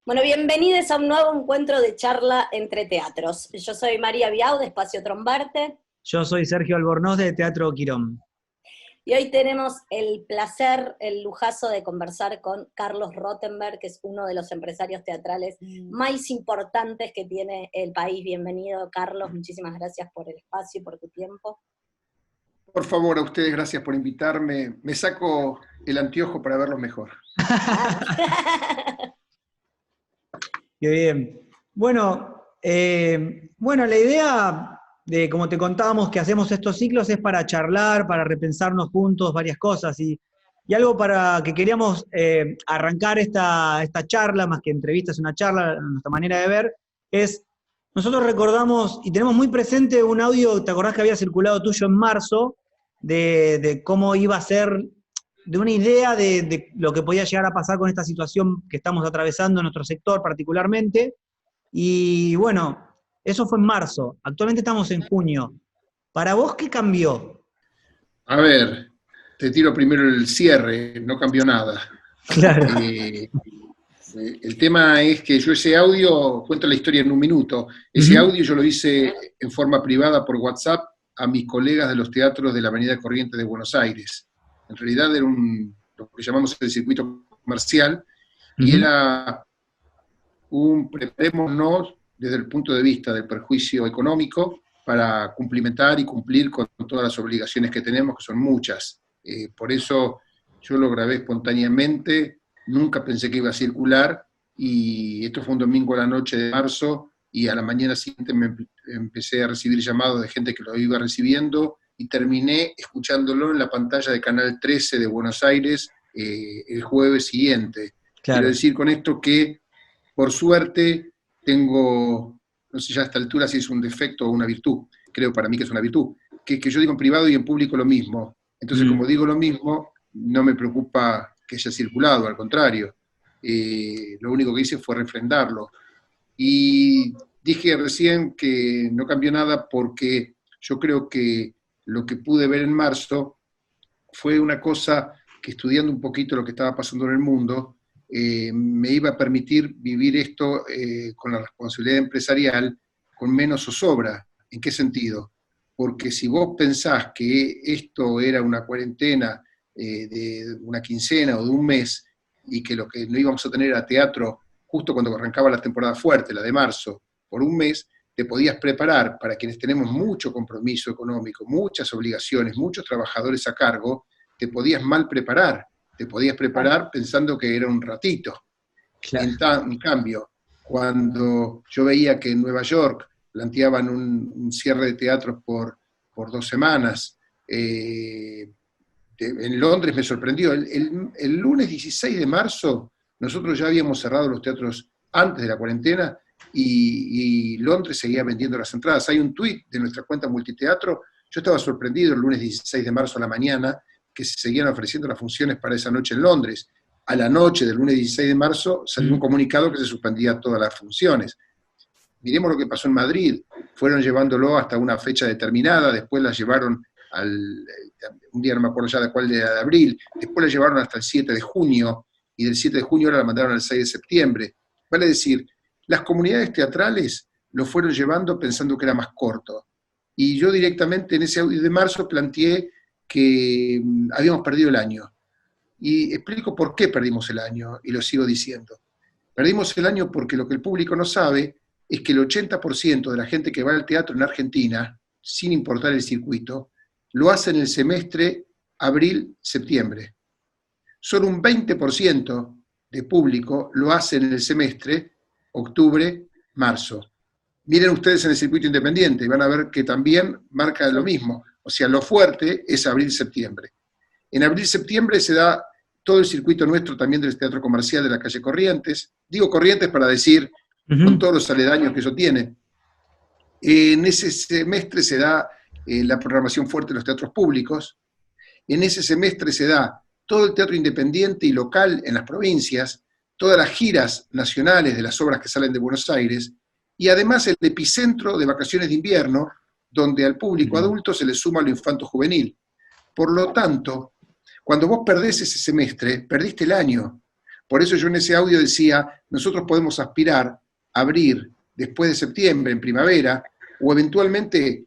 Bueno, bienvenidos a un nuevo encuentro de charla entre teatros. Yo soy María Biau, de Espacio Trombarte, Yo soy Sergio Albornoz de Teatro Quirón. y hoy tenemos el placer, el lujazo de conversar con Carlos Rottenberg, que es uno de los empresarios teatrales más importantes que tiene el país. Bienvenido, Carlos, muchísimas gracias por el espacio y por tu tiempo. Por favor, a ustedes, gracias por invitarme. Me saco el anteojo para verlo mejor. Qué bien. Bueno, la idea de, como te contábamos, que hacemos estos ciclos es para charlar, para repensarnos juntos varias cosas. Y algo para que queríamos arrancar esta charla, más que entrevista, es una charla, nuestra manera de ver, es, nosotros recordamos y tenemos muy presente un audio, ¿te acordás que había circulado tuyo en marzo? De cómo iba a ser, de una idea de lo que podía llegar a pasar con esta situación que estamos atravesando en nuestro sector particularmente. Y bueno, eso fue en marzo. Actualmente estamos en junio. ¿Para vos qué cambió? A ver, te tiro primero el cierre, no cambió nada. Claro. El tema es que yo ese audio, cuento la historia en un minuto, ese audio yo lo hice en forma privada por WhatsApp a mis colegas de los teatros de la Avenida Corrientes de Buenos Aires. En realidad era lo que llamamos el circuito comercial, y era un preparémonos desde el punto de vista del perjuicio económico para cumplimentar y cumplir con todas las obligaciones que tenemos, que son muchas. Por eso yo lo grabé espontáneamente, nunca pensé que iba a circular, y esto fue un domingo a la noche de marzo, y a la mañana siguiente me empecé a recibir llamados de gente que lo iba recibiendo, y terminé escuchándolo en la pantalla de Canal 13 de Buenos Aires el jueves siguiente. Claro. Quiero decir con esto que, por suerte, tengo, no sé ya a esta altura si es un defecto o una virtud, creo para mí que es una virtud, que yo digo en privado y en público lo mismo. Entonces, como digo lo mismo, no me preocupa que haya circulado, al contrario. Lo único que hice fue refrendarlo. Y dije recién que no cambió nada porque yo creo que lo que pude ver en marzo fue una cosa que, estudiando un poquito lo que estaba pasando en el mundo, me iba a permitir vivir esto con la responsabilidad empresarial con menos zozobra. ¿En qué sentido? Porque si vos pensás que esto era una cuarentena de una quincena o de un mes, y que lo que no íbamos a tener era teatro justo cuando arrancaba la temporada fuerte, la de marzo, por un mes, te podías preparar, para quienes tenemos mucho compromiso económico, muchas obligaciones, muchos trabajadores a cargo, te podías mal preparar. Te podías preparar pensando que era un ratito. Claro. En cambio, cuando yo veía que en Nueva York planteaban un cierre de teatros por 2 semanas, en Londres me sorprendió. El lunes 16 de marzo nosotros ya habíamos cerrado los teatros antes de la cuarentena, y Londres seguía vendiendo las entradas. Hay un tuit de nuestra cuenta Multiteatro. Yo estaba sorprendido el lunes 16 de marzo a la mañana que se seguían ofreciendo las funciones para esa noche en Londres. A la noche del lunes 16 de marzo salió un comunicado que se suspendía todas las funciones. Miremos lo que pasó en Madrid. Fueron llevándolo hasta una fecha determinada, después la llevaron un día no me acuerdo ya de cuál, de abril, después la llevaron hasta el 7 de junio, y del 7 de junio ahora la mandaron al 6 de septiembre. Vale decir, las comunidades teatrales lo fueron llevando pensando que era más corto. Y yo directamente en ese audio de marzo planteé que habíamos perdido el año. Y explico por qué perdimos el año, y lo sigo diciendo. Perdimos el año porque lo que el público no sabe es que el 80% de la gente que va al teatro en Argentina, sin importar el circuito, lo hace en el semestre abril-septiembre. Solo un 20% de público lo hace en el semestre octubre-marzo. Miren ustedes en el circuito independiente y van a ver que también marca lo mismo. O sea, lo fuerte es abril-septiembre. En abril-septiembre se da todo el circuito nuestro también del teatro comercial de la calle Corrientes. Digo Corrientes para decir, con todos los aledaños que eso tiene. En ese semestre se da la programación fuerte de los teatros públicos. En ese semestre se da todo el teatro independiente y local en las provincias, todas las giras nacionales de las obras que salen de Buenos Aires, y además el epicentro de vacaciones de invierno, donde al público adulto se le suma lo infanto-juvenil. Por lo tanto, cuando vos perdés ese semestre, perdiste el año, Por eso yo en ese audio decía, nosotros podemos aspirar a abrir después de septiembre, en primavera, o eventualmente,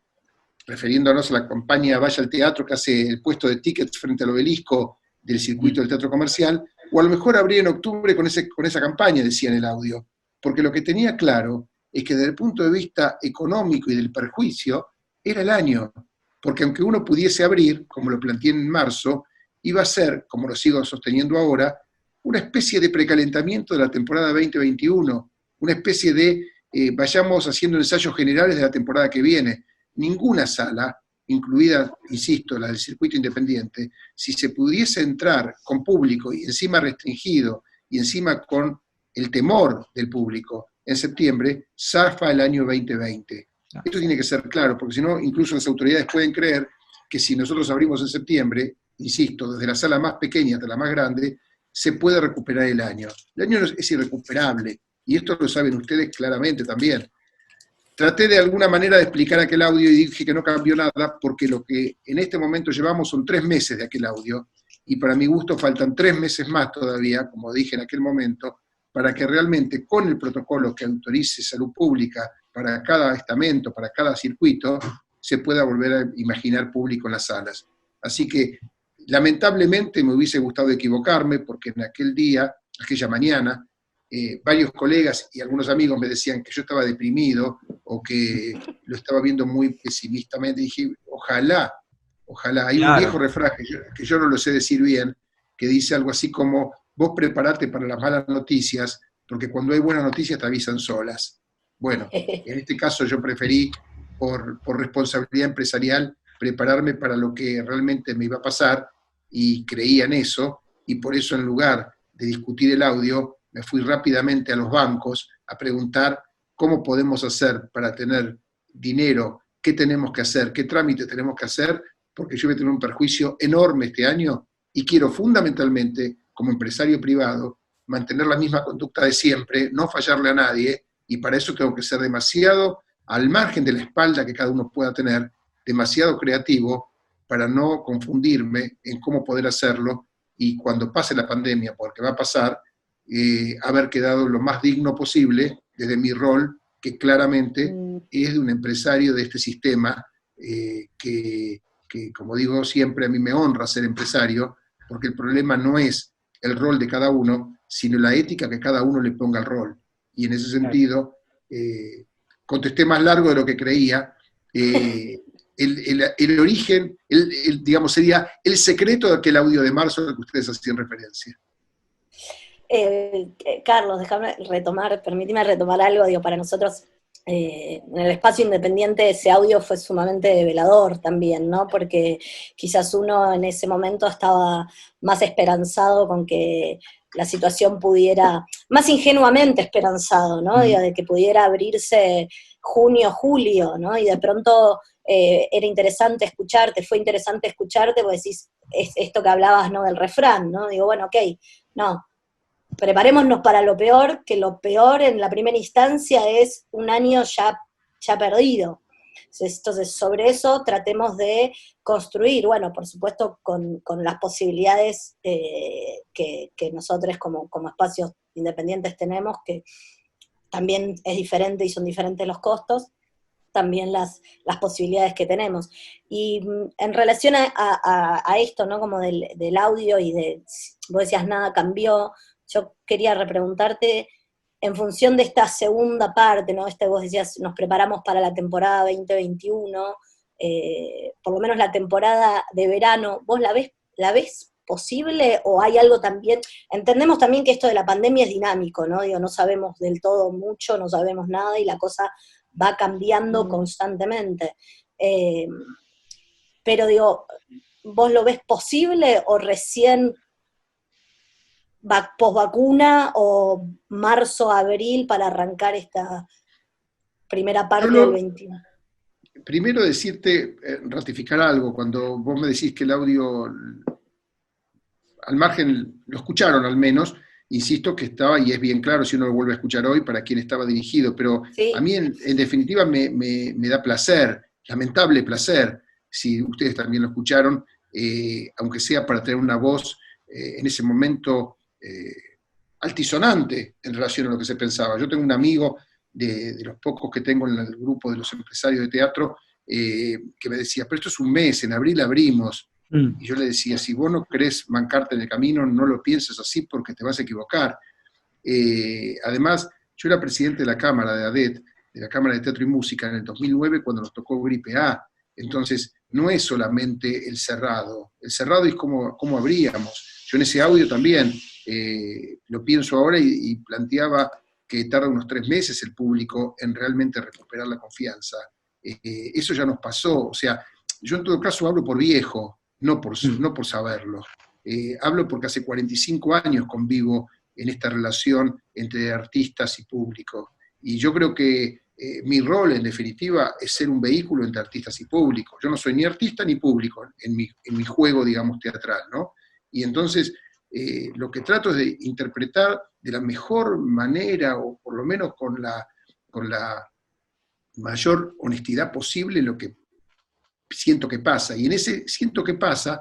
refiriéndonos a la campaña Vaya al Teatro, que hace el puesto de tickets frente al obelisco del circuito del teatro comercial, o a lo mejor abrir en octubre con esa campaña, decía en el audio. Porque lo que tenía claro es que desde el punto de vista económico y del perjuicio, era el año. Porque aunque uno pudiese abrir, como lo planteé en marzo, iba a ser, como lo sigo sosteniendo ahora, una especie de precalentamiento de la temporada 2021, una especie de vayamos haciendo ensayos generales de la temporada que viene. Ninguna sala, incluida, insisto, la del circuito independiente, si se pudiese entrar con público y encima restringido y encima con el temor del público en septiembre, zafa el año 2020. Esto tiene que ser claro, porque si no, incluso las autoridades pueden creer que si nosotros abrimos en septiembre, insisto, desde la sala más pequeña hasta la más grande, se puede recuperar el año. El año es irrecuperable, y esto lo saben ustedes claramente también. Traté de alguna manera de explicar aquel audio y dije que no cambió nada, porque lo que en este momento llevamos son 3 meses de aquel audio, y para mi gusto faltan 3 meses más todavía, como dije en aquel momento, para que realmente con el protocolo que autorice Salud Pública para cada estamento, para cada circuito, se pueda volver a imaginar público en las salas. Así que, lamentablemente, me hubiese gustado equivocarme, porque en aquel día, aquella mañana, varios colegas y algunos amigos me decían que yo estaba deprimido o que lo estaba viendo muy pesimistamente. Dije, ojalá. Hay un viejo refrán que yo no lo sé decir bien, que dice algo así como, vos preparate para las malas noticias, porque cuando hay buenas noticias te avisan solas. Bueno, en este caso yo preferí, por responsabilidad empresarial, prepararme para lo que realmente me iba a pasar, y creía en eso, y por eso en lugar de discutir el audio, me fui rápidamente a los bancos a preguntar cómo podemos hacer para tener dinero, qué tenemos que hacer, qué trámite tenemos que hacer, porque yo voy a tener un perjuicio enorme este año, y quiero fundamentalmente, como empresario privado, mantener la misma conducta de siempre, no fallarle a nadie, y para eso tengo que ser demasiado, al margen de la espalda que cada uno pueda tener, demasiado creativo para no confundirme en cómo poder hacerlo, y cuando pase la pandemia, porque va a pasar, haber quedado lo más digno posible desde mi rol, que claramente es de un empresario de este sistema, que, como digo siempre, a mí me honra ser empresario, porque el problema no es el rol de cada uno, sino la ética que cada uno le ponga al rol. Y en ese sentido, contesté más largo de lo que creía. El origen, digamos, sería el secreto de aquel audio de marzo al que ustedes hacían referencia. Carlos, permíteme retomar algo, digo, para nosotros en el espacio independiente ese audio fue sumamente develador también, ¿no? Porque quizás uno en ese momento estaba más esperanzado con que la situación pudiera, más ingenuamente esperanzado, ¿no? Digo, de que pudiera abrirse junio, julio, ¿no? Y de pronto era interesante escucharte, fue interesante escucharte, porque decís, esto que hablabas, ¿no? Del refrán, ¿no? Digo, bueno, ok, no, preparémonos para lo peor, que lo peor en la primera instancia es un año ya perdido. Entonces, sobre eso tratemos de construir, bueno, por supuesto, con las posibilidades que nosotros como espacios independientes tenemos, que también es diferente y son diferentes los costos, también las posibilidades que tenemos. Y en relación a esto, ¿no? Como del audio y vos decías, nada cambió. Yo quería repreguntarte, en función de esta segunda parte, ¿no? Vos decías, nos preparamos para la temporada 2021, por lo menos la temporada de verano, ¿vos la ves posible o hay algo también? Entendemos también que esto de la pandemia es dinámico, ¿no? Digo, no sabemos del todo mucho, no sabemos nada y la cosa va cambiando constantemente. Pero digo, ¿vos lo ves posible o recién post-vacuna o marzo, abril para arrancar esta primera parte del 21? Primero decirte, ratificar algo, cuando vos me decís que el audio, al margen, lo escucharon al menos, insisto que estaba, y es bien claro si uno lo vuelve a escuchar hoy, para quién estaba dirigido, pero sí, a mí en definitiva me da placer, lamentable placer, si ustedes también lo escucharon, aunque sea para tener una voz en ese momento altisonante en relación a lo que se pensaba. Yo tengo un amigo de los pocos que tengo en el grupo de los empresarios de teatro, que me decía, pero esto es un mes, en abril abrimos. Y yo le decía, si vos no querés mancarte en el camino, no lo pienses así porque te vas a equivocar. Además, yo era presidente de la Cámara de ADET, de la Cámara de Teatro y Música, en el 2009 cuando nos tocó gripe A. Entonces, no es solamente el cerrado es cómo abríamos. Yo en ese audio también lo pienso ahora y planteaba que tarda unos 3 meses el público en realmente recuperar la confianza. Eso ya nos pasó, o sea, yo en todo caso hablo por viejo, no por saberlo. Hablo porque hace 45 años convivo en esta relación entre artistas y público. Y yo creo que mi rol, en definitiva, es ser un vehículo entre artistas y público. Yo no soy ni artista ni público en mi juego, digamos, teatral, ¿no? Y entonces, lo que trato es de interpretar de la mejor manera, o por lo menos con la mayor honestidad posible, lo que siento que pasa. Y en ese siento que pasa,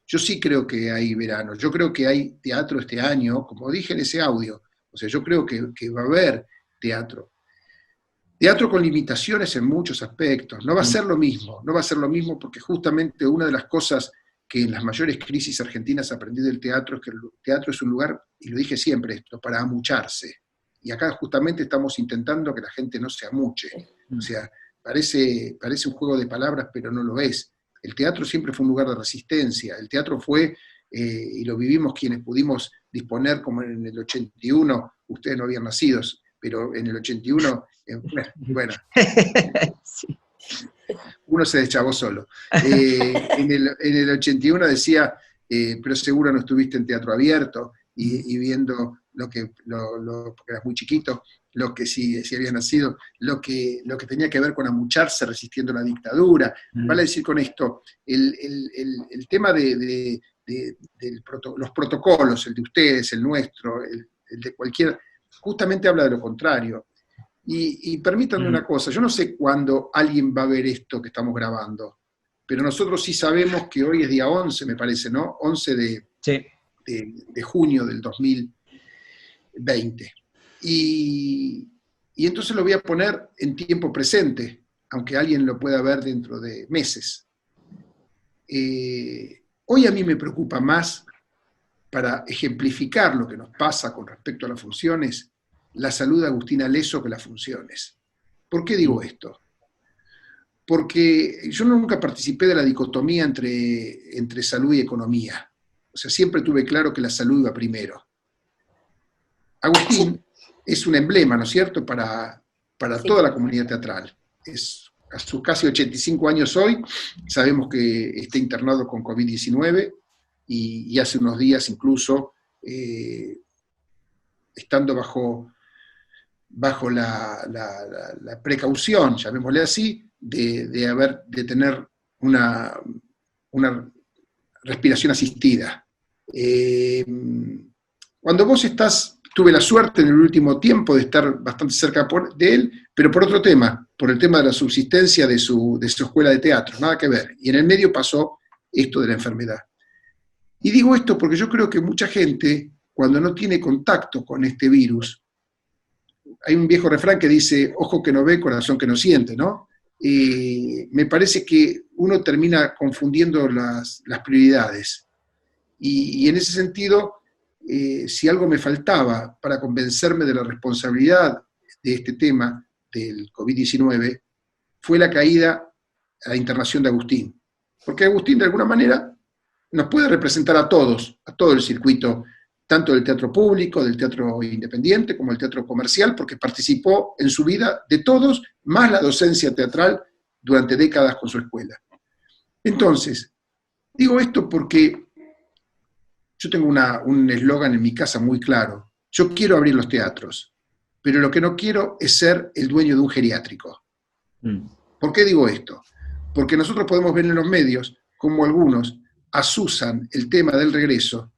yo sí creo que hay verano. Yo creo que hay teatro este año, como dije en ese audio. O sea, yo creo que va a haber teatro. Teatro con limitaciones en muchos aspectos. No va a ser lo mismo, porque justamente una de las cosas que en las mayores crisis argentinas aprendí del teatro es que el teatro es un lugar, y lo dije siempre esto, para amucharse. Y acá justamente estamos intentando que la gente no se amuche. O sea, parece un juego de palabras, pero no lo es. El teatro siempre fue un lugar de resistencia. El teatro fue, y lo vivimos quienes pudimos disponer, como en el 81, ustedes no habían nacido, pero en el 81, bueno, Sí. uno se deschavó solo. En el 81 decía, pero seguro no estuviste en teatro abierto, y viendo porque eras muy chiquito, lo que si había nacido, lo que tenía que ver con amucharse resistiendo la dictadura. Vale decir con esto, el tema de los protocolos, el de ustedes, el nuestro, el de cualquier, justamente habla de lo contrario. Y permítanme una cosa, yo no sé cuándo alguien va a ver esto que estamos grabando, pero nosotros sí sabemos que hoy es día 11, me parece, ¿no? 11 de junio del 2020. Y entonces lo voy a poner en tiempo presente, aunque alguien lo pueda ver dentro de meses. Hoy a mí me preocupa más, para ejemplificar lo que nos pasa con respecto a las funciones, la salud de Agustín Alesso que las funciones. ¿Por qué digo esto? Porque yo nunca participé de la dicotomía entre salud y economía. O sea, siempre tuve claro que la salud iba primero. Agustín es un emblema, ¿no es cierto?, para toda la comunidad teatral. A sus casi 85 años hoy, sabemos que está internado con COVID-19, y hace unos días incluso, estando bajo la precaución, llamémosle así, de tener una respiración asistida. Cuando vos tuve la suerte en el último tiempo de estar bastante cerca de él, pero por otro tema, por el tema de la subsistencia de su escuela de teatro, nada que ver. Y en el medio pasó esto de la enfermedad. Y digo esto porque yo creo que mucha gente, cuando no tiene contacto con este virus, hay un viejo refrán que dice, ojo que no ve, corazón que no siente, ¿no? Me parece que uno termina confundiendo las prioridades. Y en ese sentido, si algo me faltaba para convencerme de la responsabilidad de este tema del COVID-19, fue la caída a la internación de Agustín. Porque Agustín, de alguna manera, nos puede representar a todos, a todo el circuito, tanto del teatro público, del teatro independiente, como del teatro comercial, porque participó en su vida de todos, más la docencia teatral durante décadas con su escuela. Entonces, digo esto porque yo tengo un eslogan en mi casa muy claro. Yo quiero abrir los teatros, pero lo que no quiero es ser el dueño de un geriátrico. ¿Por qué digo esto? Porque nosotros podemos ver en los medios como algunos asusan el tema del regreso,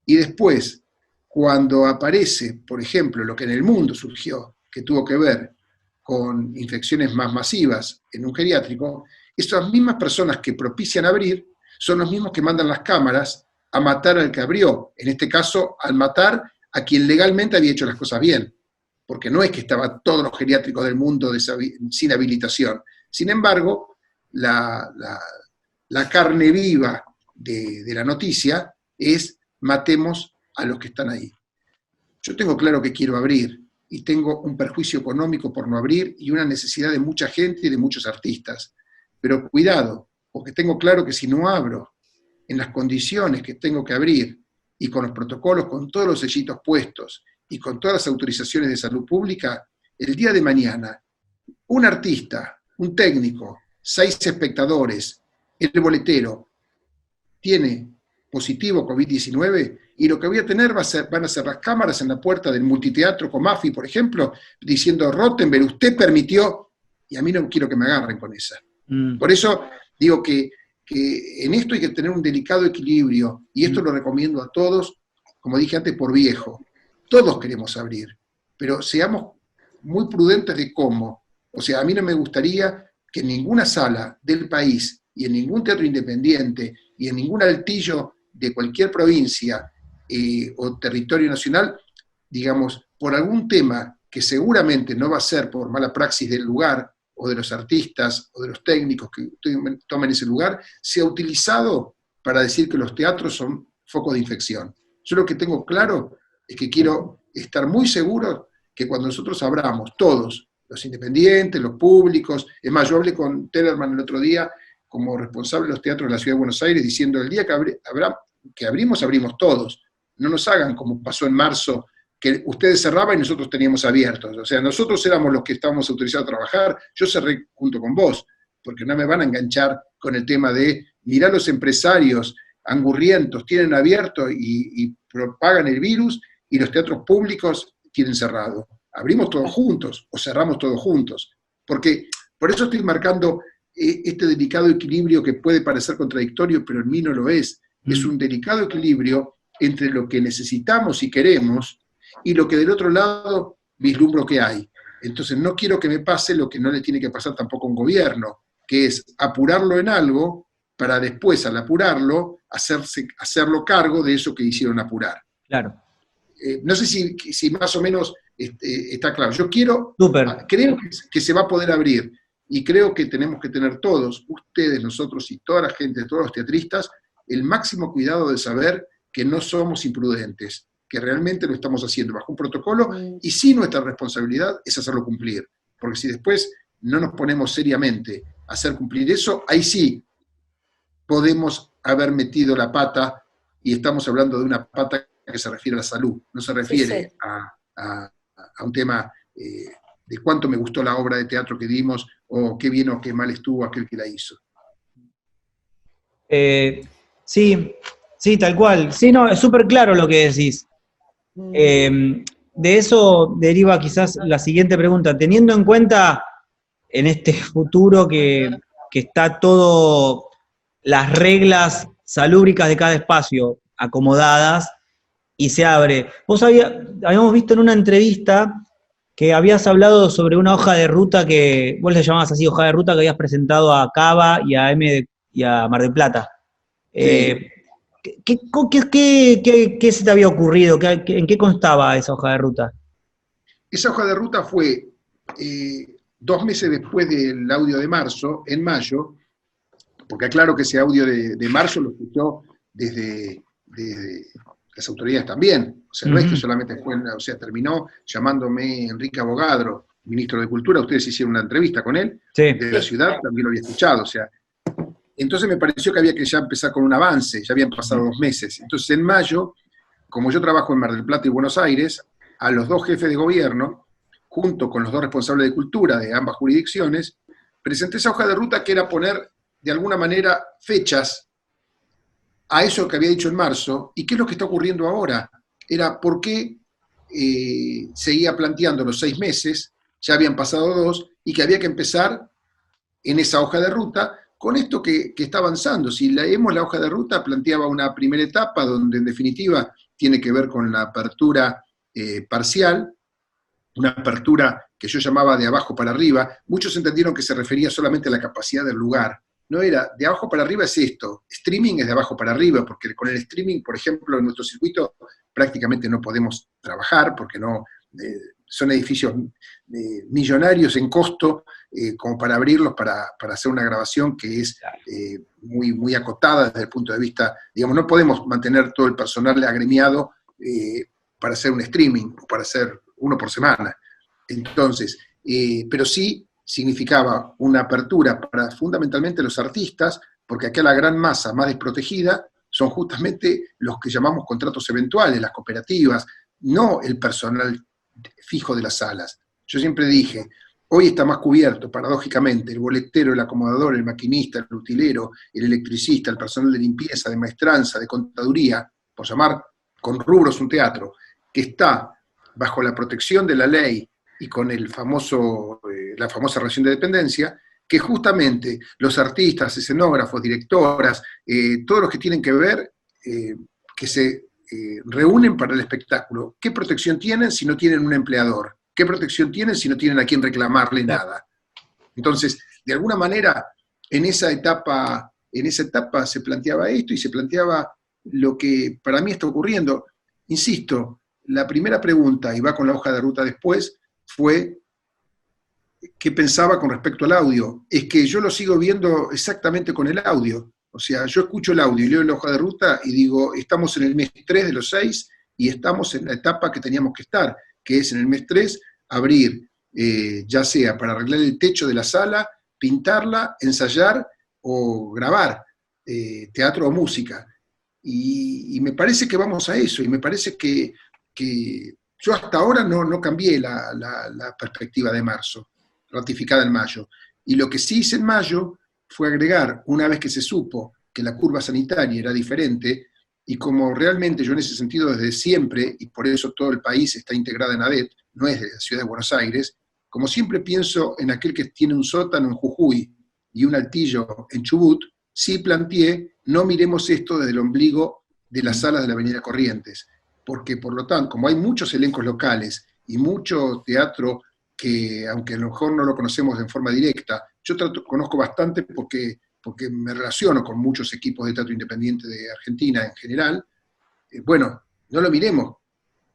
y después, cuando aparece, por ejemplo, lo que en el mundo surgió, que tuvo que ver con infecciones más masivas en un geriátrico, esas mismas personas que propician abrir son los mismos que mandan las cámaras a matar al que abrió, en este caso, al matar a quien legalmente había hecho las cosas bien, porque no es que estaban todos los geriátricos del mundo sin habilitación. Sin embargo, la carne viva de la noticia es matemos a los que están ahí. Yo tengo claro que quiero abrir, y tengo un perjuicio económico por no abrir, y una necesidad de mucha gente y de muchos artistas. Pero cuidado, porque tengo claro que si no abro en las condiciones que tengo que abrir, y con los protocolos, con todos los sellitos puestos, y con todas las autorizaciones de salud pública, el día de mañana, un artista, un técnico, 6 espectadores, el boletero, tiene positivo COVID-19, y lo que voy a tener van a ser las cámaras en la puerta del multiteatro Comafi, por ejemplo, diciendo, Rottenberg, usted permitió, y a mí no quiero que me agarren con esa. Por eso digo que en esto hay que tener un delicado equilibrio, y esto lo recomiendo a todos, como dije antes, por viejo. Todos queremos abrir, pero seamos muy prudentes de cómo. O sea, a mí no me gustaría que en ninguna sala del país, y en ningún teatro independiente, y en ningún altillo de cualquier provincia o territorio nacional, digamos, por algún tema que seguramente no va a ser por mala praxis del lugar, o de los artistas, o de los técnicos que tomen ese lugar, sea utilizado para decir que los teatros son focos de infección. Yo lo que tengo claro es que quiero estar muy seguro que cuando nosotros abramos, todos, los independientes, los públicos, es más, yo hablé con Tellerman el otro día, como responsable de los teatros de la Ciudad de Buenos Aires, diciendo, el día que abrimos todos. No nos hagan como pasó en marzo, que ustedes cerraban y nosotros teníamos abiertos. O sea, nosotros éramos los que estábamos autorizados a trabajar, yo cerré junto con vos, porque no me van a enganchar con el tema de, mirá los empresarios angurrientos, tienen abierto y propagan el virus, y los teatros públicos tienen cerrado. Abrimos todos juntos, o cerramos todos juntos. Porque, por eso estoy marcando este delicado equilibrio que puede parecer contradictorio, pero en mí no lo es. Es un delicado equilibrio entre lo que necesitamos y queremos, y lo que del otro lado vislumbro que hay. Entonces no quiero que me pase lo que no le tiene que pasar tampoco a un gobierno, que es apurarlo en algo para después, al apurarlo, hacerlo cargo de eso que hicieron apurar. Claro. No sé si más o menos está claro. Yo creo que se va a poder abrir, y creo que tenemos que tener todos, ustedes, nosotros y toda la gente, todos los teatristas, el máximo cuidado de saber que no somos imprudentes, que realmente lo estamos haciendo bajo un protocolo, y sí nuestra responsabilidad es hacerlo cumplir. Porque si después no nos ponemos seriamente a hacer cumplir eso, ahí sí podemos haber metido la pata, y estamos hablando de una pata que se refiere a la salud, no se refiere a un tema de cuánto me gustó la obra de teatro que dimos, o qué bien o qué mal estuvo aquel que la hizo. Sí, tal cual. Sí, no, es súper claro lo que decís. De eso deriva quizás la siguiente pregunta. Teniendo en cuenta en este futuro que está todo, las reglas salúbricas de cada espacio acomodadas, y se abre. Habíamos visto en una entrevista que habías hablado sobre una hoja de ruta que, vos le llamabas así, hoja de ruta que habías presentado a Cava y a Mar del Plata. Sí. ¿Qué se te había ocurrido? ¿En qué constaba esa hoja de ruta? Esa hoja de ruta fue 2 meses después del audio de marzo, en mayo, porque aclaro que ese audio de marzo lo escuchó desde las autoridades también. O sea, no es que solamente fue, o sea, terminó llamándome Enrique Abogadro, ministro de Cultura, ustedes hicieron una entrevista con él, de la ciudad, también lo había escuchado, o sea. Entonces me pareció que había que ya empezar con un avance, ya habían pasado 2 meses. Entonces en mayo, como yo trabajo en Mar del Plata y Buenos Aires, a los 2 jefes de gobierno, junto con los 2 responsables de cultura de ambas jurisdicciones, presenté esa hoja de ruta que era poner, de alguna manera, fechas a eso que había dicho en marzo, y qué es lo que está ocurriendo ahora. Era por qué seguía planteando los 6 meses, ya habían pasado 2, y que había que empezar en esa hoja de ruta con esto que está avanzando. Si leemos la hoja de ruta, planteaba una primera etapa donde en definitiva tiene que ver con la apertura parcial, una apertura que yo llamaba de abajo para arriba. Muchos entendieron que se refería solamente a la capacidad del lugar, no era de abajo para arriba es esto, streaming es de abajo para arriba, porque con el streaming, por ejemplo, en nuestro circuito prácticamente no podemos trabajar, porque no son edificios millonarios en costo, como para abrirlos para hacer una grabación que es muy, muy acotada desde el punto de vista, digamos, no podemos mantener todo el personal agremiado para hacer un streaming, o para hacer uno por semana. Entonces, pero sí significaba una apertura para fundamentalmente los artistas, porque acá la gran masa más desprotegida son justamente los que llamamos contratos eventuales, las cooperativas, no el personal fijo de las salas. Yo siempre dije, hoy está más cubierto, paradójicamente, el boletero, el acomodador, el maquinista, el utilero, el electricista, el personal de limpieza, de maestranza, de contaduría, por llamar con rubros un teatro, que está bajo la protección de la ley y con el la famosa relación de dependencia, que justamente los artistas, escenógrafos, directoras, todos los que tienen que ver, que se reúnen para el espectáculo, ¿qué protección tienen si no tienen un empleador? ¿Qué protección tienen si no tienen a quien reclamarle nada? Entonces, de alguna manera, en esa etapa se planteaba esto y se planteaba lo que para mí está ocurriendo. Insisto, la primera pregunta, y va con la hoja de ruta después, fue ¿qué pensaba con respecto al audio? Es que yo lo sigo viendo exactamente con el audio. O sea, yo escucho el audio y leo la hoja de ruta y digo, estamos en el mes 3 de los 6 y estamos en la etapa que teníamos que estar, que es en el mes 3 abrir, ya sea para arreglar el techo de la sala, pintarla, ensayar o grabar teatro o música. Y me parece que vamos a eso, y me parece que yo hasta ahora no cambié la perspectiva de marzo, ratificada en mayo. Y lo que sí hice en mayo fue agregar, una vez que se supo que la curva sanitaria era diferente, y como realmente yo en ese sentido desde siempre, y por eso todo el país está integrado en ADET, no es de la ciudad de Buenos Aires, como siempre pienso en aquel que tiene un sótano en Jujuy y un altillo en Chubut, sí planteé, no miremos esto desde el ombligo de las salas de la Avenida Corrientes, porque por lo tanto, como hay muchos elencos locales y mucho teatro que, aunque a lo mejor no lo conocemos de forma directa, yo conozco bastante porque me relaciono con muchos equipos de teatro independiente de Argentina en general, bueno, no lo miremos,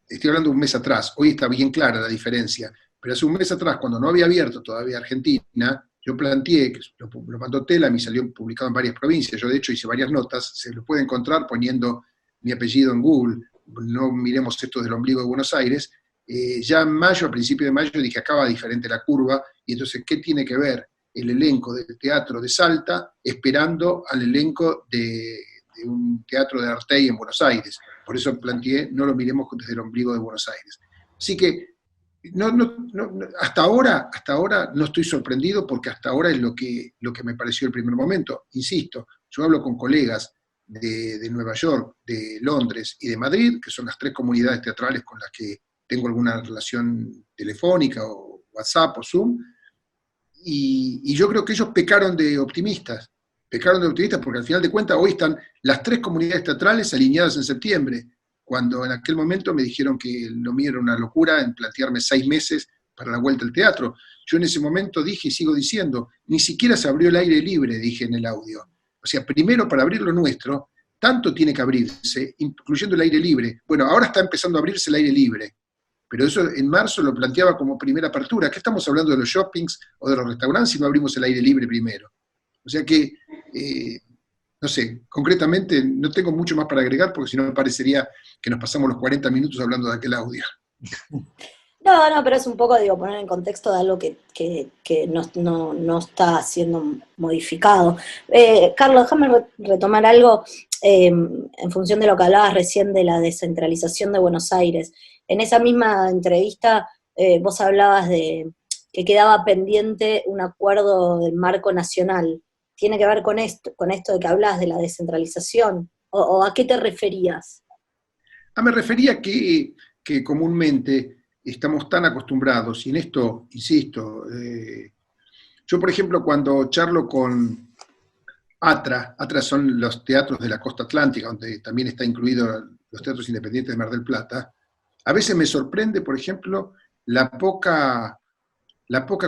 estoy hablando de un mes atrás, hoy está bien clara la diferencia, pero hace un mes atrás, cuando no había abierto todavía Argentina, yo planteé, que lo mandó Telam y salió publicado en varias provincias, yo de hecho hice varias notas, se lo puede encontrar poniendo mi apellido en Google, no miremos esto del ombligo de Buenos Aires, ya en mayo, a principios de mayo, dije acá va diferente la curva, y entonces, ¿qué tiene que ver el elenco del teatro de Salta esperando al elenco de un teatro de Artey en Buenos Aires? Por eso planteé, no lo miremos desde el ombligo de Buenos Aires. Así que, hasta ahora no estoy sorprendido, porque hasta ahora es lo que me pareció el primer momento. Insisto, yo hablo con colegas de Nueva York, de Londres y de Madrid, que son las 3 comunidades teatrales con las que tengo alguna relación telefónica o WhatsApp o Zoom, y yo creo que ellos pecaron de optimistas porque al final de cuentas hoy están las 3 comunidades teatrales alineadas en septiembre, cuando en aquel momento me dijeron que lo mío era una locura en plantearme 6 meses para la vuelta al teatro. Yo en ese momento dije y sigo diciendo, ni siquiera se abrió el aire libre, dije en el audio. O sea, primero para abrir lo nuestro, tanto tiene que abrirse, incluyendo el aire libre. Bueno, ahora está empezando a abrirse el aire libre, pero eso en marzo lo planteaba como primera apertura. ¿Qué estamos hablando de los shoppings o de los restaurantes si no abrimos el aire libre primero? O sea que, no sé, concretamente no tengo mucho más para agregar, porque si no me parecería que nos pasamos los 40 minutos hablando de aquel audio. No, pero es un poco, digo, poner en contexto de algo que no está siendo modificado. Carlos, déjame retomar algo en función de lo que hablabas recién de la descentralización de Buenos Aires. En esa misma entrevista vos hablabas de que quedaba pendiente un acuerdo del marco nacional. ¿Tiene que ver con esto de que hablas de la descentralización? ¿O a qué te referías? Me refería que comúnmente estamos tan acostumbrados, y en esto, insisto, yo por ejemplo cuando charlo con ATRA son los teatros de la costa atlántica, donde también está incluido los teatros independientes de Mar del Plata, a veces me sorprende, por ejemplo, la poca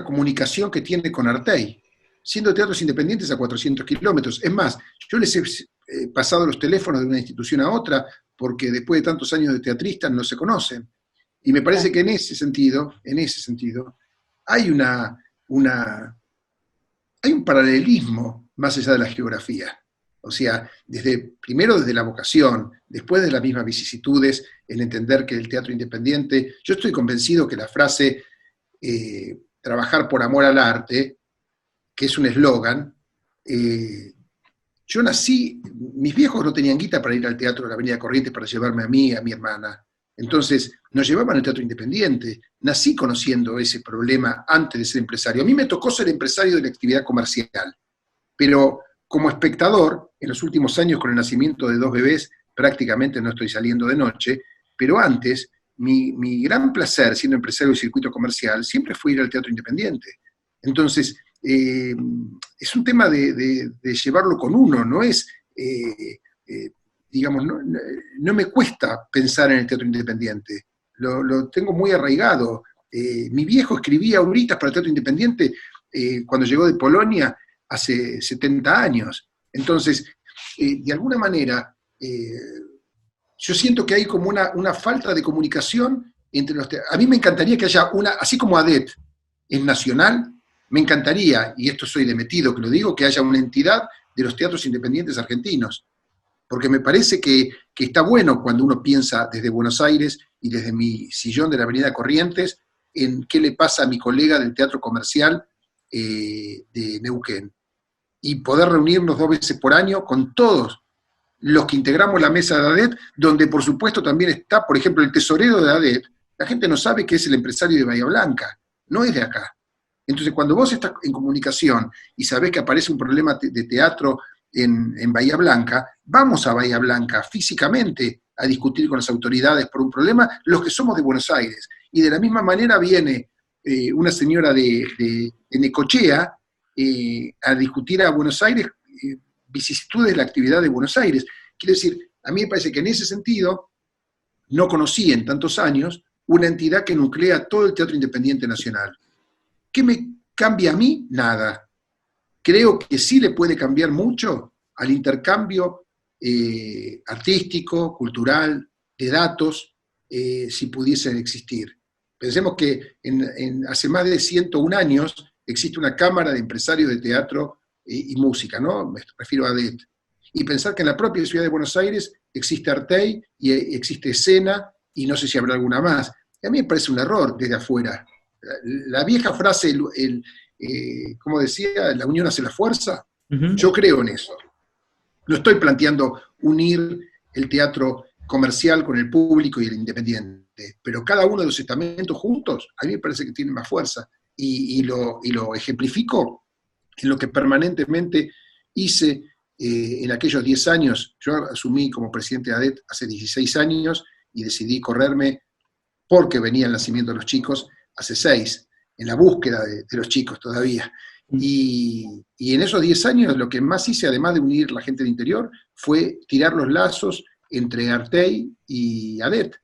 comunicación que tiene con Artey. siendo teatros independientes a 400 kilómetros. Es más, yo les he pasado los teléfonos de una institución a otra, porque después de tantos años de teatristas no se conocen. Y me parece que en ese sentido, hay hay un paralelismo más allá de la geografía. O sea, primero desde la vocación, después de las mismas vicisitudes, en entender que el teatro independiente, yo estoy convencido que la frase trabajar por amor al arte, que es un eslogan, yo nací, mis viejos no tenían guita para ir al teatro de la Avenida Corrientes para llevarme a mí y a mi hermana. Entonces, nos llevaban al teatro independiente. Nací conociendo ese problema antes de ser empresario. A mí me tocó ser empresario de la actividad comercial, pero como espectador, en los últimos años con el nacimiento de 2 bebés, prácticamente no estoy saliendo de noche, pero antes, mi gran placer siendo empresario del circuito comercial siempre fue ir al teatro independiente. Entonces, es un tema de llevarlo con uno, no es, digamos, no me cuesta pensar en el teatro independiente, lo tengo muy arraigado. Mi viejo escribía obritas para el teatro independiente cuando llegó de Polonia hace 70 años. Entonces, de alguna manera, yo siento que hay como una falta de comunicación entre los teatros. A mí me encantaría que haya así como ADET es nacional, me encantaría, y esto soy de metido que lo digo, que haya una entidad de los teatros independientes argentinos, porque me parece que está bueno cuando uno piensa desde Buenos Aires y desde mi sillón de la Avenida Corrientes en qué le pasa a mi colega del teatro comercial de Neuquén, y poder reunirnos 2 veces por año con todos los que integramos la mesa de ADET, donde por supuesto también está, por ejemplo, el tesorero de ADET. La gente no sabe que es el empresario de Bahía Blanca, no es de acá. Entonces, cuando vos estás en comunicación y sabés que aparece un problema de teatro en Bahía Blanca, vamos a Bahía Blanca físicamente a discutir con las autoridades por un problema, los que somos de Buenos Aires. Y de la misma manera viene una señora de Necochea a discutir a Buenos Aires vicisitudes de la actividad de Buenos Aires. Quiero decir, a mí me parece que en ese sentido no conocí en tantos años una entidad que nuclea todo el teatro independiente nacional. ¿Qué me cambia a mí? Nada. Creo que sí le puede cambiar mucho al intercambio artístico, cultural, de datos, si pudiesen existir. Pensemos que hace más de 101 años existe una cámara de empresarios de teatro y música, ¿no? Me refiero a ADET. Y pensar que en la propia ciudad de Buenos Aires existe Artey y existe Escena, y no sé si habrá alguna más. Y a mí me parece un error desde afuera. La vieja frase, como decía, la unión hace la fuerza, yo creo en eso. No estoy planteando unir el teatro comercial con el público y el independiente, pero cada uno de los estamentos juntos, a mí me parece que tienen más fuerza. Y lo ejemplifico en lo que permanentemente hice en aquellos 10 años. Yo asumí como presidente de ADET hace 16 años y decidí correrme porque venía el nacimiento de los chicos hace 6, en la búsqueda de los chicos todavía. Y en esos 10 años lo que más hice, además de unir la gente del interior, fue tirar los lazos entre Artey y ADET,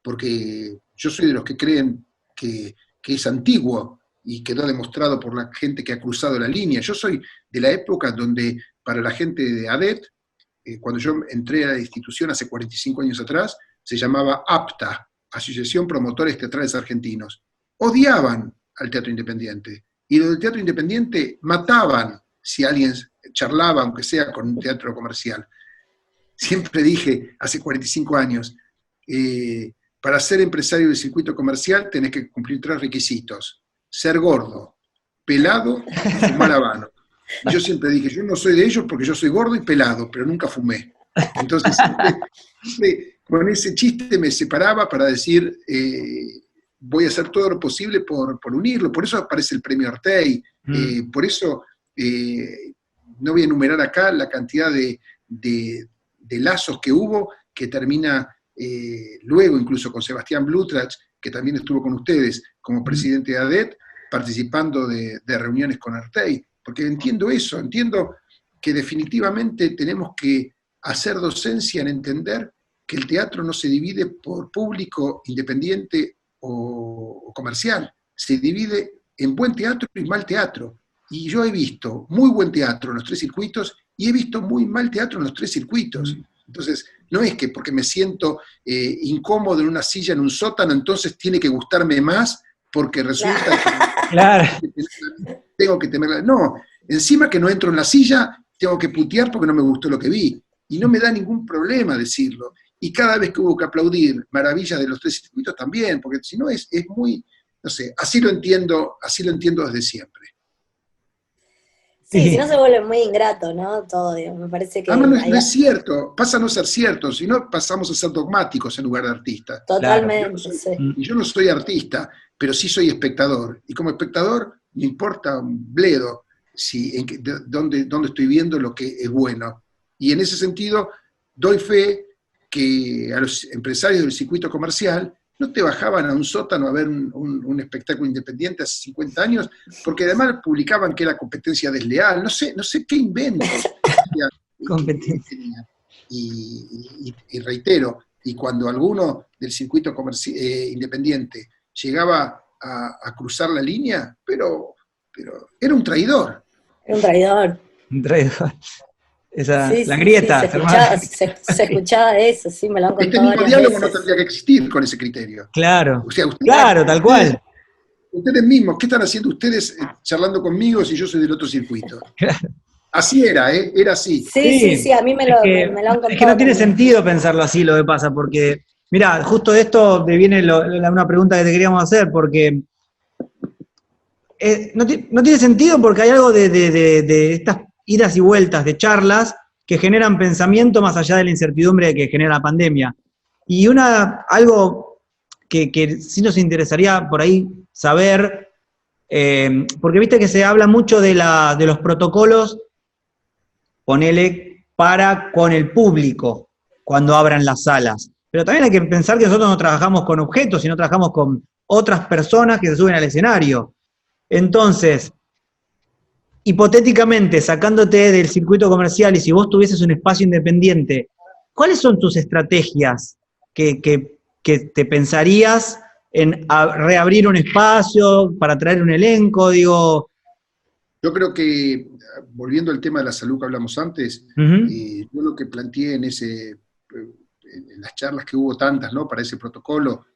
porque yo soy de los que creen que es antiguo y quedó demostrado por la gente que ha cruzado la línea. Yo soy de la época donde para la gente de ADET, cuando yo entré a la institución hace 45 años atrás, se llamaba APTA, Asociación Promotores Teatrales Argentinos. Odiaban al teatro independiente, y los del teatro independiente mataban si alguien charlaba, aunque sea con un teatro comercial. Siempre dije, hace 45 años, para ser empresario del circuito comercial tenés que cumplir 3 requisitos: ser gordo, pelado y fumar habano. Y yo siempre dije, yo no soy de ellos porque yo soy gordo y pelado, pero nunca fumé. Entonces, siempre con ese chiste me separaba para decir, voy a hacer todo lo posible por unirlo. Por eso aparece el premio Artey, por eso no voy a enumerar acá la cantidad de lazos que hubo, que termina luego incluso con Sebastián Blutrach, que también estuvo con ustedes como presidente de ADET, participando de reuniones con Artey, porque entiendo eso, entiendo que definitivamente tenemos que hacer docencia en entender que el teatro no se divide por público independiente o comercial, se divide en buen teatro y mal teatro. Y yo he visto muy buen teatro en los 3 circuitos y he visto muy mal teatro en los 3 circuitos. Entonces, no es que porque me siento incómodo en una silla en un sótano, entonces tiene que gustarme más porque resulta Claro. que tengo que tenerla. No, encima que no entro en la silla, tengo que putear porque no me gustó lo que vi. Y no me da ningún problema decirlo. Y cada vez que hubo que aplaudir maravillas de los 3 circuitos también, porque si no es muy, no sé, así lo entiendo desde siempre. Sí, si no se vuelve muy ingrato, ¿no? Todo, digamos, me parece que... Además, no es cierto, pasa a no ser cierto, si no pasamos a ser dogmáticos en lugar de artistas. Totalmente, Claro. sí. Y yo no soy artista, pero sí soy espectador. Y como espectador, me importa un bledo dónde estoy viendo lo que es bueno. Y en ese sentido, doy fe que a los empresarios del circuito comercial no te bajaban a un sótano a ver un espectáculo independiente hace 50 años, porque además publicaban que era competencia desleal, no sé qué inventos. Competencia. Y reitero, y cuando alguno del circuito independiente llegaba a cruzar la línea, pero era un traidor. Era un traidor. Un traidor. Sí, la grieta. Se escuchaba eso, sí, me lo han contado Este mismo varias diálogo veces. no tendría que existir con ese criterio. Claro, O sea, tal cual. Ustedes mismos, ¿qué están haciendo ustedes charlando conmigo si yo soy del otro circuito? Así era, era así. Sí, a mí me lo han contado. Es que no tiene también. sentido pensarlo así lo que pasa, porque, mirá, justo de esto me viene una pregunta que te queríamos hacer, porque no tiene sentido porque hay algo de estas idas y vueltas, de charlas, que generan pensamiento más allá de la incertidumbre que genera la pandemia. Y algo que sí nos interesaría por ahí saber, porque viste que se habla mucho de los protocolos, ponele, con el público, cuando abran las salas. Pero también hay que pensar que nosotros no trabajamos con objetos, sino trabajamos con otras personas que se suben al escenario. Entonces, hipotéticamente, sacándote del circuito comercial y si vos tuvieses un espacio independiente, ¿cuáles son tus estrategias que te pensarías en reabrir un espacio para traer un elenco? Digo. Yo creo que, volviendo al tema de la salud que hablamos antes, yo lo que planteé en las charlas que hubo tantas, ¿no?, para ese protocolo,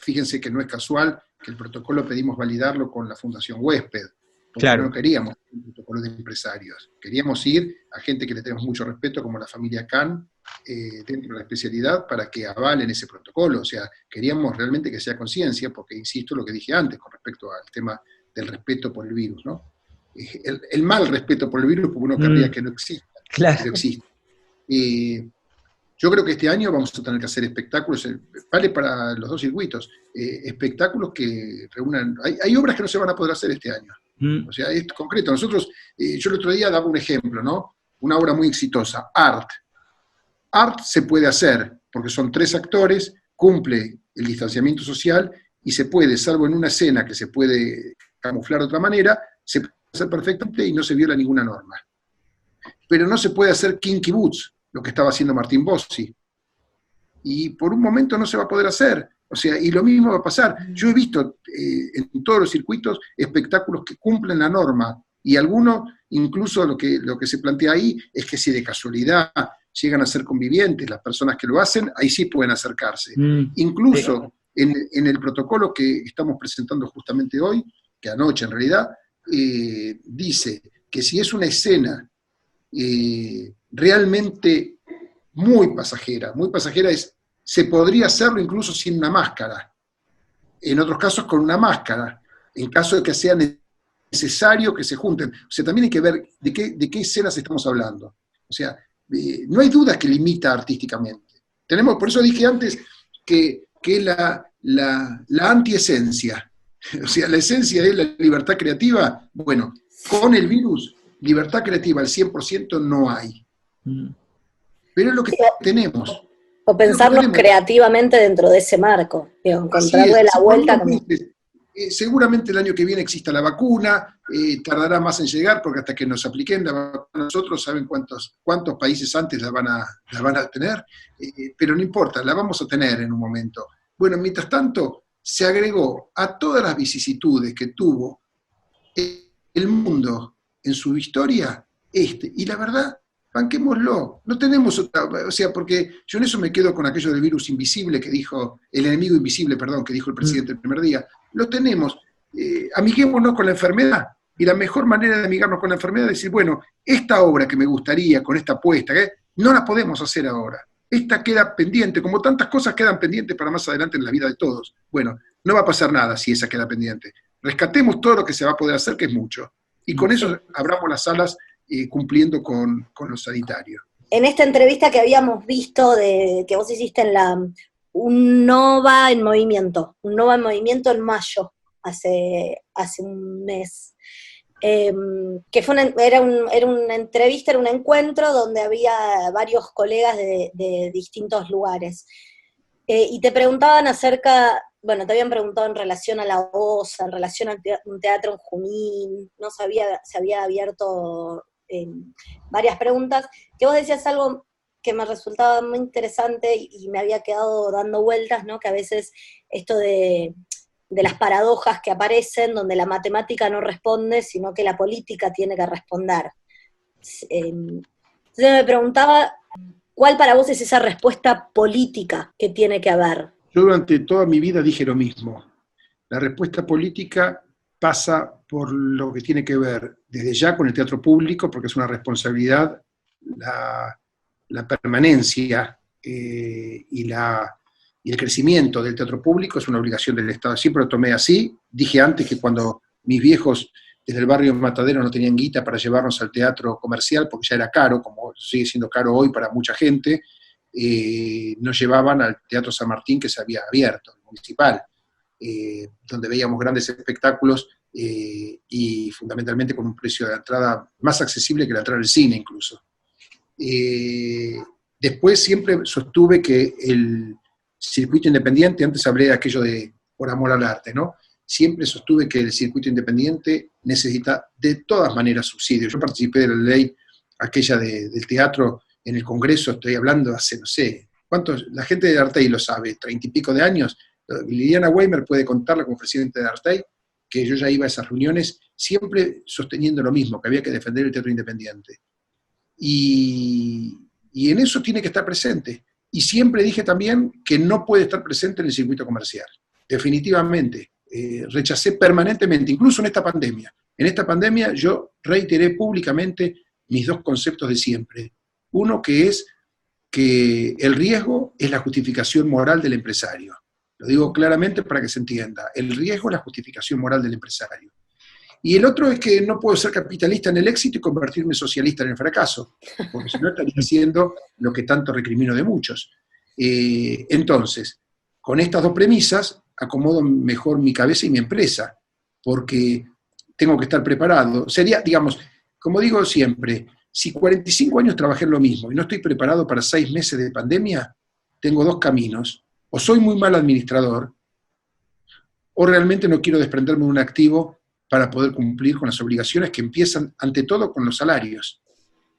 fíjense que no es casual que el protocolo pedimos validarlo con la Fundación Huésped, porque claro, no queríamos un protocolo de empresarios, queríamos ir a gente que le tenemos mucho respeto, como la familia Kahn, dentro de la especialidad, para que avalen ese protocolo. O sea, queríamos realmente que sea conciencia, porque insisto lo que dije antes con respecto al tema del respeto por el virus, ¿no? El mal respeto por el virus, porque uno querría que no exista, claro, pero existe. Yo creo que este año vamos a tener que hacer espectáculos, vale para los 2 circuitos, espectáculos que reúnan. Hay obras que no se van a poder hacer este año. O sea, es concreto. Nosotros, yo el otro día daba un ejemplo, ¿no? Una obra muy exitosa, Art. Art se puede hacer, porque son 3 actores, cumple el distanciamiento social y se puede, salvo en una escena que se puede camuflar de otra manera, se puede hacer perfectamente y no se viola ninguna norma. Pero no se puede hacer Kinky Boots, lo que estaba haciendo Martín Bossi. Y por un momento no se va a poder hacer. O sea, y lo mismo va a pasar. Yo he visto en todos los circuitos espectáculos que cumplen la norma, y algunos, incluso lo que se plantea ahí, es que si de casualidad llegan a ser convivientes las personas que lo hacen, ahí sí pueden acercarse. Incluso en el protocolo que estamos presentando justamente hoy, que anoche en realidad, dice que si es una escena realmente muy pasajera se podría hacerlo incluso sin una máscara, en otros casos con una máscara, en caso de que sea necesario que se junten. O sea, también hay que ver de qué escenas estamos hablando. O sea, no hay duda que limita artísticamente. Por eso dije antes que la antiesencia, o sea, la esencia es la libertad creativa. Bueno, con el virus, libertad creativa al 100% no hay. Pero es lo que tenemos. O pensarnos creativamente dentro de ese marco, encontrarle la vuelta. Seguramente el año que viene exista la vacuna, tardará más en llegar, porque hasta que nos apliquen la vacuna nosotros, saben cuántos países antes la van a tener, pero no importa, la vamos a tener en un momento. Bueno, mientras tanto, se agregó a todas las vicisitudes que tuvo el mundo en su historia, y la verdad, banquémoslo, no tenemos otra, o sea, porque yo en eso me quedo con aquello del virus invisible que dijo, el enemigo invisible, perdón, que dijo el presidente el primer día, lo tenemos, amiguémonos con la enfermedad, y la mejor manera de amigarnos con la enfermedad es decir, bueno, esta obra que me gustaría, con esta apuesta, no la podemos hacer ahora, esta queda pendiente, como tantas cosas quedan pendientes para más adelante en la vida de todos. Bueno, no va a pasar nada si esa queda pendiente. Rescatemos todo lo que se va a poder hacer, que es mucho. Y con eso abramos las salas cumpliendo con lo sanitario. En esta entrevista que habíamos visto, que vos hiciste en un Nova en Movimiento en mayo, hace un mes, que era una entrevista, era un encuentro donde había varios colegas de distintos lugares. Y te preguntaban te habían preguntado en relación a la OSA, en relación a un teatro en Junín, no se había abierto varias preguntas, que vos decías algo que me resultaba muy interesante y me había quedado dando vueltas, ¿no? Que a veces esto de las paradojas que aparecen, donde la matemática no responde, sino que la política tiene que responder. Entonces me preguntaba, ¿cuál para vos es esa respuesta política que tiene que haber? Yo durante toda mi vida dije lo mismo. La respuesta política pasa por lo que tiene que ver desde ya con el teatro público, porque es una responsabilidad la permanencia y el crecimiento del teatro público es una obligación del Estado. Siempre lo tomé así. Dije antes que cuando mis viejos desde el barrio Matadero no tenían guita para llevarnos al teatro comercial, porque ya era caro, como sigue siendo caro hoy para mucha gente, nos llevaban al Teatro San Martín, que se había abierto, el municipal, donde veíamos grandes espectáculos y fundamentalmente con un precio de entrada más accesible que la entrada al cine incluso. Después siempre sostuve que el circuito independiente, antes hablé de aquello de por amor al arte, ¿no? Siempre sostuve que el circuito independiente necesita de todas maneras subsidios. Yo participé de la ley aquella del teatro en el Congreso, estoy hablando hace, no sé, ¿cuántos? La gente de Artey lo sabe, 30 y pico de años. Liliana Weimer puede contarla como presidente de Artey, que yo ya iba a esas reuniones, siempre sosteniendo lo mismo, que había que defender el teatro independiente. Y en eso tiene que estar presente. Y siempre dije también que no puede estar presente en el circuito comercial. Definitivamente. Rechacé permanentemente, incluso en esta pandemia. En esta pandemia yo reiteré públicamente mis dos conceptos de siempre. Uno que es que el riesgo es la justificación moral del empresario. Lo digo claramente para que se entienda. El riesgo es la justificación moral del empresario. Y el otro es que no puedo ser capitalista en el éxito y convertirme socialista en el fracaso, porque si no estaría haciendo lo que tanto recrimino de muchos. Entonces, con estas dos premisas, acomodo mejor mi cabeza y mi empresa, porque tengo que estar preparado. Sería, digamos, como digo siempre, si 45 años trabajé en lo mismo y no estoy preparado para 6 meses de pandemia, tengo dos caminos. O soy muy mal administrador, o realmente no quiero desprenderme de un activo para poder cumplir con las obligaciones que empiezan, ante todo, con los salarios.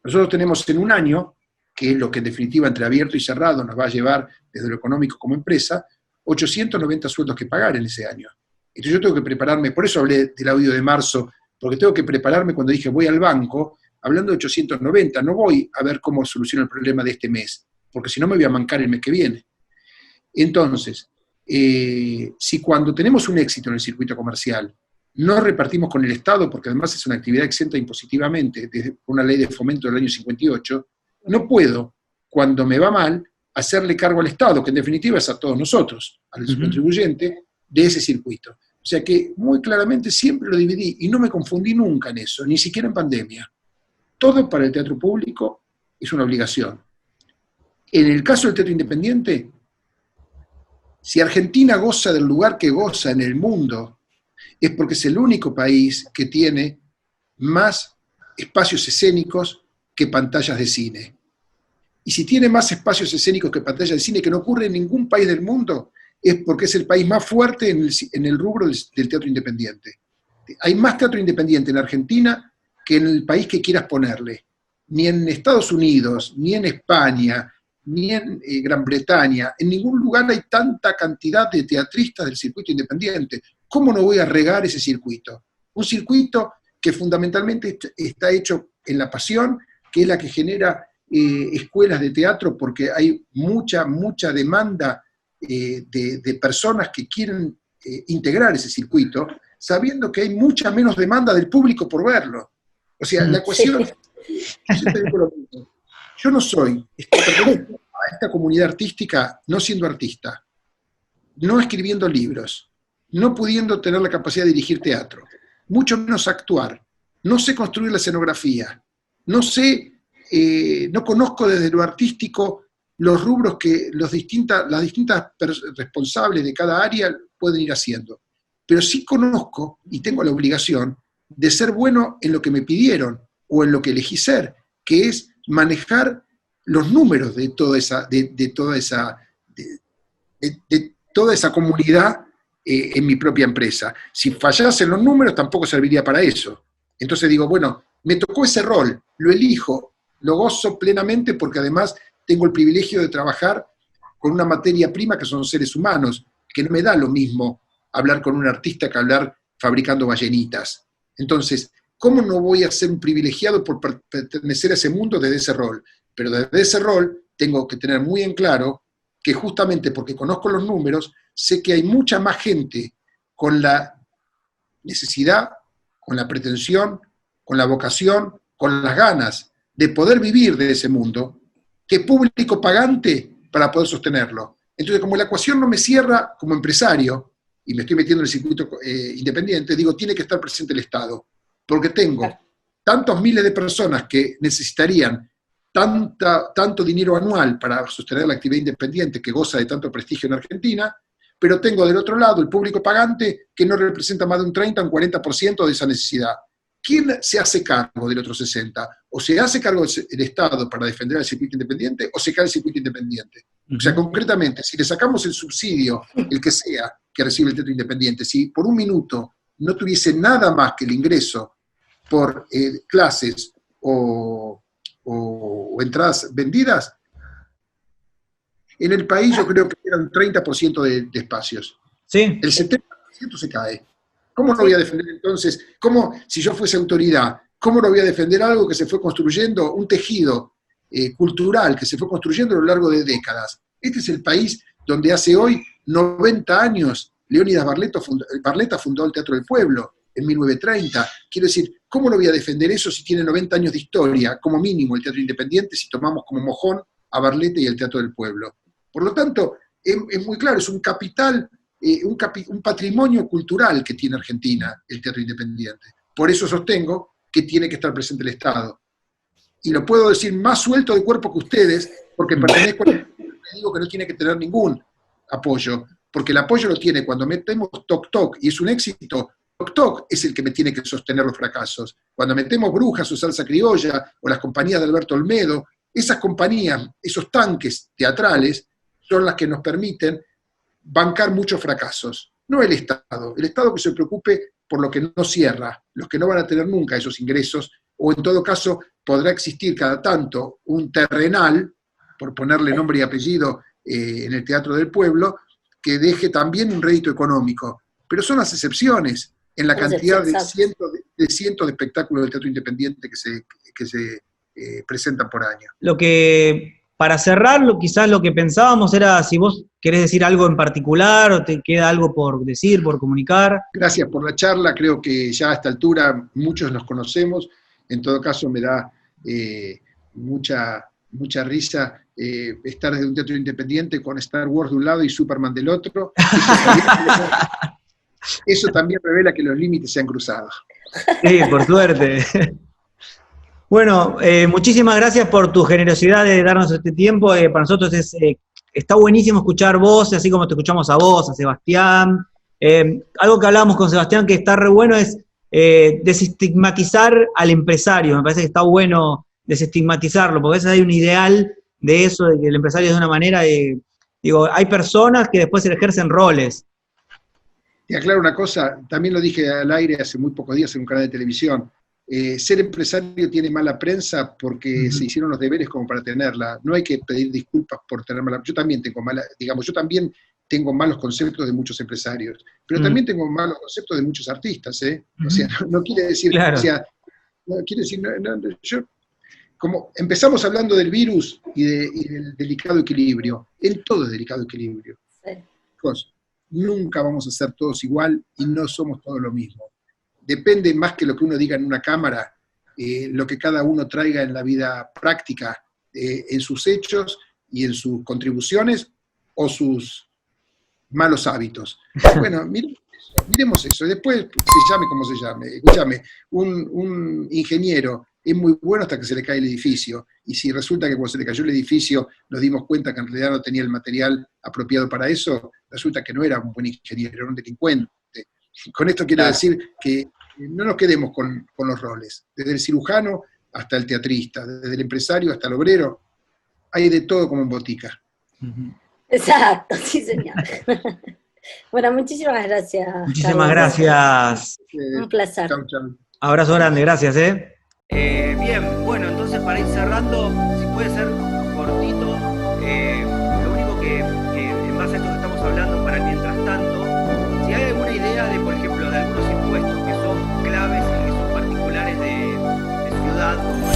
Nosotros tenemos en un año, que es lo que en definitiva entre abierto y cerrado nos va a llevar desde lo económico como empresa, 890 sueldos que pagar en ese año. Entonces yo tengo que prepararme, por eso hablé del audio de marzo, porque tengo que prepararme cuando dije voy al banco, hablando de 890, no voy a ver cómo soluciono el problema de este mes, porque si no me voy a mancar el mes que viene. Entonces, si cuando tenemos un éxito en el circuito comercial, no repartimos con el Estado, porque además es una actividad exenta impositivamente, desde una ley de fomento del año 58, no puedo, cuando me va mal, hacerle cargo al Estado, que en definitiva es a todos nosotros, al contribuyente, de ese circuito. O sea que muy claramente siempre lo dividí, y no me confundí nunca en eso, ni siquiera en pandemia. Todo para el teatro público es una obligación. En el caso del teatro independiente, si Argentina goza del lugar que goza en el mundo, es porque es el único país que tiene más espacios escénicos que pantallas de cine. Y si tiene más espacios escénicos que pantallas de cine, que no ocurre en ningún país del mundo, es porque es el país más fuerte en el rubro del teatro independiente. Hay más teatro independiente en Argentina que en el país que quieras ponerle. Ni en Estados Unidos, ni en España, ni en Gran Bretaña, en ningún lugar hay tanta cantidad de teatristas del circuito independiente. ¿Cómo no voy a regar ese circuito? Un circuito que fundamentalmente está hecho en la pasión, que es la que genera escuelas de teatro, porque hay mucha demanda de personas que quieren integrar ese circuito, sabiendo que hay mucha menos demanda del público por verlo. O sea, la ecuación, yo siempre digo lo mismo, yo no soy, pertenezco a esta comunidad artística no siendo artista, no escribiendo libros, no pudiendo tener la capacidad de dirigir teatro, mucho menos actuar, no sé construir la escenografía, no sé, no conozco desde lo artístico los rubros que las distintas responsables de cada área pueden ir haciendo. Pero sí conozco y tengo la obligación de ser bueno en lo que me pidieron o en lo que elegí ser, que es manejar los números de toda esa comunidad en mi propia empresa. Si fallasen los números, tampoco serviría para eso. Entonces digo, bueno, me tocó ese rol, lo elijo, lo gozo plenamente porque además tengo el privilegio de trabajar con una materia prima que son seres humanos, que no me da lo mismo hablar con un artista que hablar fabricando ballenitas. Entonces, ¿cómo no voy a ser un privilegiado por pertenecer a ese mundo desde ese rol? Pero desde ese rol tengo que tener muy en claro que justamente porque conozco los números, sé que hay mucha más gente con la necesidad, con la pretensión, con la vocación, con las ganas de poder vivir de ese mundo, que público pagante para poder sostenerlo. Entonces, como la ecuación no me cierra como empresario, y me estoy metiendo en el circuito independiente, digo, tiene que estar presente el Estado, porque tengo tantos miles de personas que necesitarían tanto dinero anual para sostener la actividad independiente que goza de tanto prestigio en Argentina, pero tengo del otro lado el público pagante que no representa más de un 30 o un 40% de esa necesidad. ¿Quién se hace cargo del otro 60%? O se hace cargo el Estado para defender el circuito independiente, o se cae el circuito independiente. O sea, concretamente, si le sacamos el subsidio, el que sea, que recibe el teatro independiente, si por un minuto no tuviese nada más que el ingreso por clases o entradas vendidas, en el país yo creo que era un 30% de espacios. Sí. El 70% se cae. ¿Cómo no voy a defender entonces? ¿Cómo, si yo fuese autoridad, cómo no voy a defender algo que se fue construyendo, un tejido cultural que se fue construyendo a lo largo de décadas? Este es el país donde hace hoy 90 años Leónidas Barletta fundó el Teatro del Pueblo, en 1930. Quiero decir, ¿cómo no voy a defender eso si tiene 90 años de historia, como mínimo, el teatro independiente, si tomamos como mojón a Barletta y el Teatro del Pueblo? Por lo tanto, es muy claro, es un capital, un patrimonio cultural que tiene Argentina, el teatro independiente. Por eso sostengo que tiene que estar presente el Estado. Y lo puedo decir más suelto de cuerpo que ustedes, porque pertenezco a digo que no tiene que tener ningún apoyo, porque el apoyo lo tiene cuando metemos Toc Toc y es un éxito. Toc Toc es el que me tiene que sostener los fracasos. Cuando metemos Brujas o Salsa Criolla o las compañías de Alberto Olmedo, esas compañías, esos tanques teatrales, son las que nos permiten bancar muchos fracasos. No el Estado. El Estado que se preocupe por lo que no cierra, los que no van a tener nunca esos ingresos, o en todo caso podrá existir cada tanto un terrenal, por ponerle nombre y apellido en el Teatro del Pueblo, que deje también un rédito económico. Pero son las excepciones en la cantidad de cientos de espectáculos del teatro independiente que se presentan por año. Lo que, para cerrarlo, quizás lo que pensábamos era si vos querés decir algo en particular o te queda algo por decir, por comunicar. Gracias por la charla, creo que ya a esta altura muchos nos conocemos, en todo caso me da mucha risa estar desde un teatro independiente con Star Wars de un lado y Superman del otro. Eso también revela que los límites se han cruzado. Sí, por suerte. Bueno, muchísimas gracias por tu generosidad de darnos este tiempo. Para nosotros está buenísimo escuchar voces, así como te escuchamos a vos, a Sebastián. Algo que hablábamos con Sebastián que está re bueno es desestigmatizar al empresario. Me parece que está bueno desestigmatizarlo, porque a veces hay un ideal de eso, de que el empresario es de una manera, digo, hay personas que después se ejercen roles. Y aclaro una cosa, también lo dije al aire hace muy pocos días en un canal de televisión, ser empresario tiene mala prensa porque se hicieron los deberes como para tenerla. No hay que pedir disculpas por tener mala. Yo también tengo mala, digamos, yo también tengo malos conceptos de muchos empresarios, pero también tengo malos conceptos de muchos artistas, ¿eh? O sea, no quiere decir, claro. o sea, no quiere decir, yo, como empezamos hablando del virus y del delicado equilibrio, en todo es delicado equilibrio. Sí. Chicos, nunca vamos a ser todos igual y no somos todos lo mismo. Depende más que lo que uno diga en una cámara, lo que cada uno traiga en la vida práctica, en sus hechos y en sus contribuciones o sus malos hábitos. Bueno, miremos eso. Después se llame como se llame. Escúchame, un ingeniero es muy bueno hasta que se le cae el edificio. Y si resulta que cuando se le cayó el edificio nos dimos cuenta que en realidad no tenía el material apropiado para eso, resulta que no era un buen ingeniero, era un delincuente. Con esto quiero decir que no nos quedemos con los roles. Desde el cirujano hasta el teatrista, desde el empresario hasta el obrero, hay de todo como en botica. Exacto, sí, señor. Bueno, muchísimas gracias. Muchísimas Carlos. gracias. Un placer. Chau, chau. Abrazo grande, gracias, ¿eh? Bien, bueno, entonces para ir cerrando, si puede ser cortito, lo único que en base a esto que estamos hablando, para el mientras tanto, si hay alguna idea de, por ejemplo, de algunos impuestos que son claves y que son particulares de ciudad, como